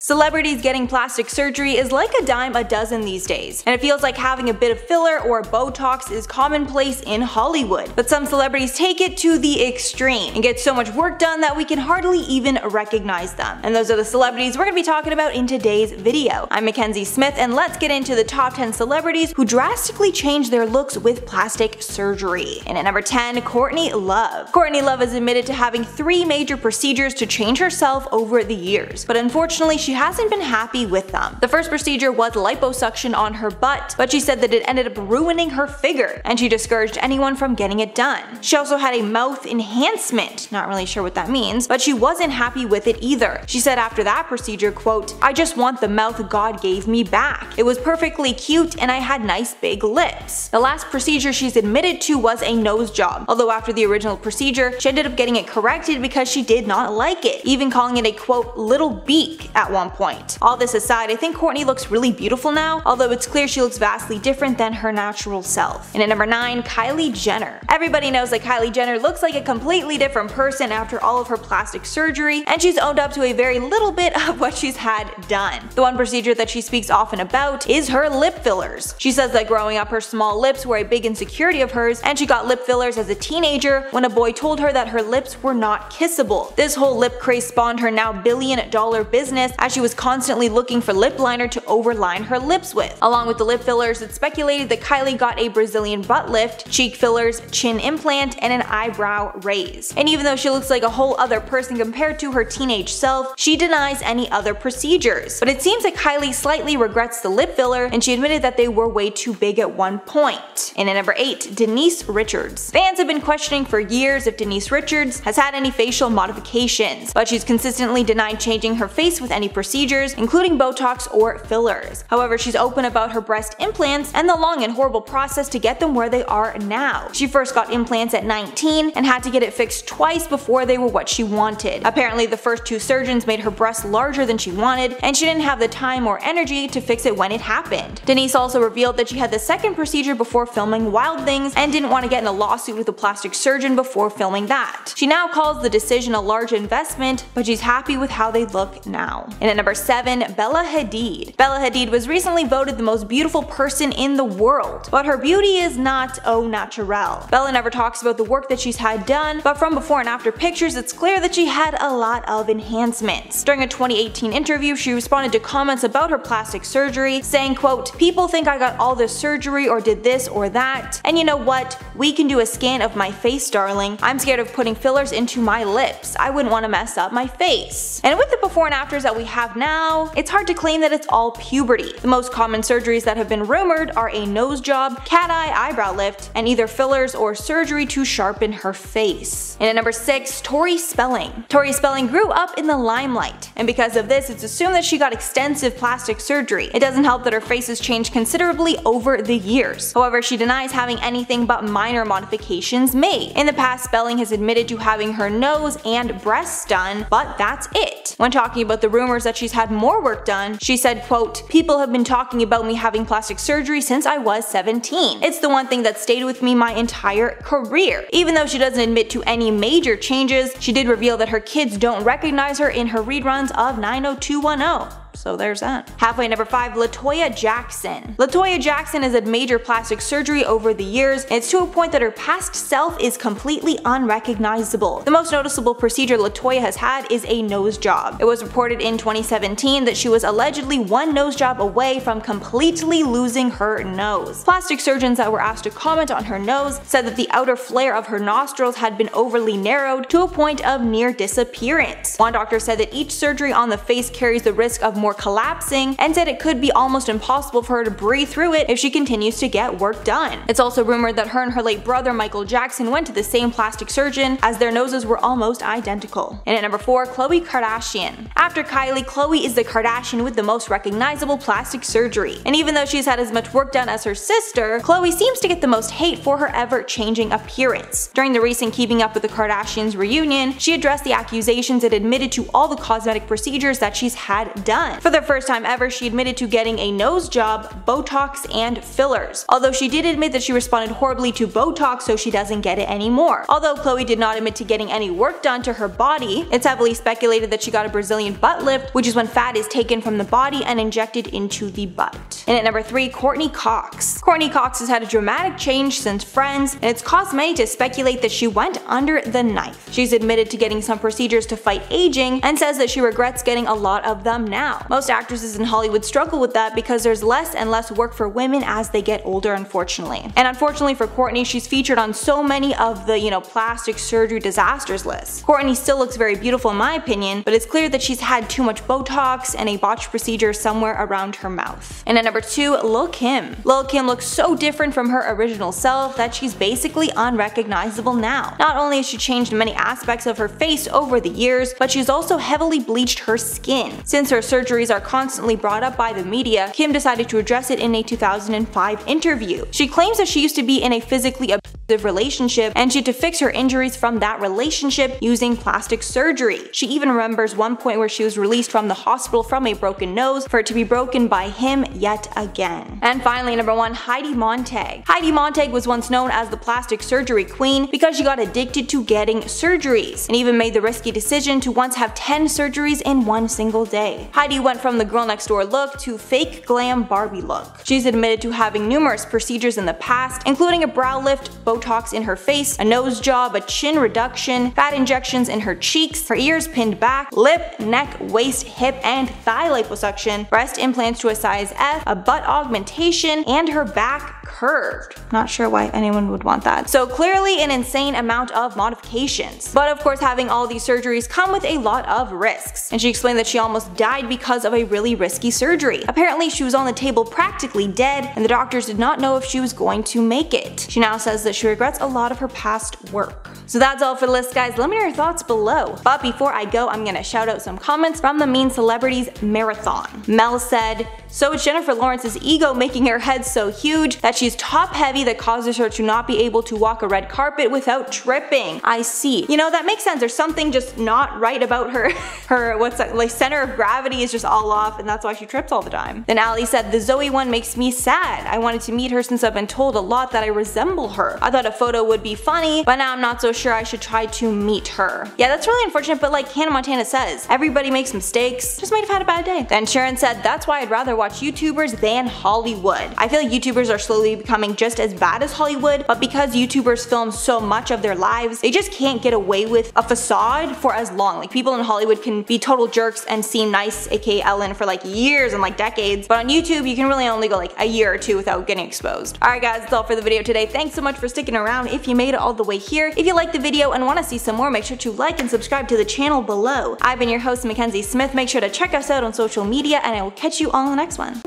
Celebrities getting plastic surgery is like a dime a dozen these days, and it feels like having a bit of filler or Botox is commonplace in Hollywood. But some celebrities take it to the extreme and get so much work done that we can hardly even recognize them. And those are the celebrities we're going to be talking about in today's video. I'm Mackenzie Smith, and let's get into the top 10 celebrities who drastically changed their looks with plastic surgery. And at number 10, Courtney Love. Courtney Love is admitted to having 3 major procedures to change herself over the years, but unfortunately she hasn't been happy with them. The first procedure was liposuction on her butt, but she said that it ended up ruining her figure, and she discouraged anyone from getting it done. She also had a mouth enhancement, not really sure what that means, but she wasn't happy with it either. She said after that procedure, quote, "I just want the mouth God gave me back. It was perfectly cute and I had nice big lips." The last procedure she's admitted to was a nose job, although after the original procedure, she ended up getting it corrected because she did not like it, even calling it a quote, "little beak" at one point. All this aside, I think Courtney looks really beautiful now, although it's clear she looks vastly different than her natural self. And at number 9, Kylie Jenner. Everybody knows that Kylie Jenner looks like a completely different person after all of her plastic surgery, and she's owned up to a very little bit of what she's had done. The one procedure that she speaks often about is her lip fillers. She says that growing up her small lips were a big insecurity of hers, and she got lip fillers as a teenager when a boy told her that her lips were not kissable. This whole lip craze spawned her now billion-dollar business, as she was constantly looking for lip liner to overline her lips with. Along with the lip fillers, it's speculated that Kylie got a Brazilian butt lift, cheek fillers, chin implant, and an eyebrow raise. And even though she looks like a whole other person compared to her teenage self, she denies any other procedures. But it seems that Kylie slightly regrets the lip filler, and she admitted that they were way too big at one point. And at number 8, Denise Richards. Fans have been questioning for years if Denise Richards has had any facial modifications, but she's consistently denied changing her face with any procedures, including Botox or fillers. However, she's open about her breast implants and the long and horrible process to get them where they are now. She first got implants at 19 and had to get it fixed twice before they were what she wanted. Apparently, the first 2 surgeons made her breasts larger than she wanted, and she didn't have the time or energy to fix it when it happened. Denise also revealed that she had the second procedure before filming Wild Things and didn't want to get in a lawsuit with a plastic surgeon before filming that. She now calls the decision a large investment, but she's happy with how they look now. And at number 7, Bella Hadid. Bella Hadid was recently voted the most beautiful person in the world, but her beauty is not au naturel. Bella never talks about the work that she's had done, but from before and after pictures it's clear that she had a lot of enhancements. During a 2018 interview, she responded to comments about her plastic surgery, saying, quote, "People think I got all this surgery or did this or that, and you know what? We can do a scan of my face, darling. I'm scared of putting fillers into my lips. I wouldn't want to mess up my face." And with the before and afters that we have now, it's hard to claim that it's all puberty. The most common surgeries that have been rumored are a nose job, cat eye eyebrow lift, and either fillers or surgery to sharpen her face. And at number 6, Tori Spelling. Tori Spelling grew up in the limelight, and because of this, it's assumed that she got extensive plastic surgery. It doesn't help that her face has changed considerably over the years. However, she denies having anything but minor modifications made. In the past, Spelling has admitted to having her nose and breasts done, but that's it. When talking about the rumors that she's had more work done, she said, quote, "People have been talking about me having plastic surgery since I was 17. It's the one thing that stayed with me my entire career." Even though she doesn't admit to any major changes, she did reveal that her kids don't recognize her in her reruns of 90210. So there's that. Halfway number 5, LaToya Jackson. LaToya Jackson has had major plastic surgery over the years, and it's to a point that her past self is completely unrecognizable. The most noticeable procedure LaToya has had is a nose job. It was reported in 2017 that she was allegedly one nose job away from completely losing her nose. Plastic surgeons that were asked to comment on her nose said that the outer flare of her nostrils had been overly narrowed to a point of near disappearance. One doctor said that each surgery on the face carries the risk of more collapsing, and said it could be almost impossible for her to breathe through it if she continues to get work done. It's also rumored that her and her late brother Michael Jackson went to the same plastic surgeon, as their noses were almost identical. And at number 4, Khloe Kardashian. After Kylie, Khloe is the Kardashian with the most recognizable plastic surgery. And even though she's had as much work done as her sister, Khloe seems to get the most hate for her ever-changing appearance. During the recent Keeping Up with the Kardashians reunion, she addressed the accusations and admitted to all the cosmetic procedures that she's had done. month. For the first time ever, she admitted to getting a nose job, Botox, and fillers. Although she did admit that she responded horribly to Botox, so she doesn't get it anymore. Although Khloe did not admit to getting any work done to her body, it's heavily speculated that she got a Brazilian butt lift, which is when fat is taken from the body and injected into the butt. And at number 3, Courtney Cox. Courtney Cox has had a dramatic change since Friends, and it's caused many to speculate that she went under the knife. She's admitted to getting some procedures to fight aging and says that she regrets getting a lot of them now. Most actresses in Hollywood struggle with that because there's less and less work for women as they get older, unfortunately. And unfortunately for Courtney, she's featured on so many of the, plastic surgery disasters lists. Courtney still looks very beautiful in my opinion, but it's clear that she's had too much Botox and a botched procedure somewhere around her mouth. And at number 2, Lil Kim. Lil Kim looks so different from her original self that she's basically unrecognizable now. Not only has she changed many aspects of her face over the years, but she's also heavily bleached her skin. Since her surgeries are constantly brought up by the media, Kim decided to address it in a 2005 interview. She claims that she used to be in a physically abusive relationship and she had to fix her injuries from that relationship using plastic surgery. She even remembers one point where she was released from the hospital from a broken nose for it to be broken by him yet again. And finally, number 1, Heidi Montag. Heidi Montag was once known as the plastic surgery queen because she got addicted to getting surgeries and even made the risky decision to once have 10 surgeries in one single day. Heidi went from the girl next door look to fake glam Barbie look. She's admitted to having numerous procedures in the past, including a brow lift, Botox in her face, a nose job, a chin reduction, fat injections in her cheeks, her ears pinned back, lip, neck, waist, hip, and thigh liposuction, breast implants to a size F, a butt augmentation, and her back curved. Not sure why anyone would want that. So clearly an insane amount of modifications. But of course, having all these surgeries come with a lot of risks. And she explained that she almost died because of a really risky surgery. Apparently she was on the table practically dead and the doctors did not know if she was going to make it. She now says that she regrets a lot of her past work. So that's all for the list, guys. Let me know your thoughts below. But before I go, I'm gonna shout out some comments from the Mean Celebrities Marathon. Mel said, "So it's Jennifer Lawrence's ego making her head so huge that she's top heavy that causes her to not be able to walk a red carpet without tripping. I see." That makes sense. There's something just not right about her. Her center of gravity is just all off and that's why she trips all the time. Then Ali said, "The Zoe one makes me sad. I wanted to meet her since I've been told a lot that I resemble her. I thought a photo would be funny, but now I'm not so sure I should try to meet her." Yeah, that's really unfortunate, but like Hannah Montana says, everybody makes mistakes. Just might have had a bad day. Then Sharon said, "That's why I'd rather watch YouTubers than Hollywood. I feel like YouTubers are slowly becoming just as bad as Hollywood, but because YouTubers film so much of their lives, they just can't get away with a facade for as long. Like people in Hollywood can be total jerks and seem nice, aka Ellen, for like years and like decades, but on YouTube you can really only go like a year or two without getting exposed." Alright guys, that's all for the video today. Thanks so much for sticking around if you made it all the way here. If you liked the video and want to see some more, make sure to like and subscribe to the channel below. I've been your host, Mackenzie Smith. Make sure to check us out on social media and I will catch you all in the next one.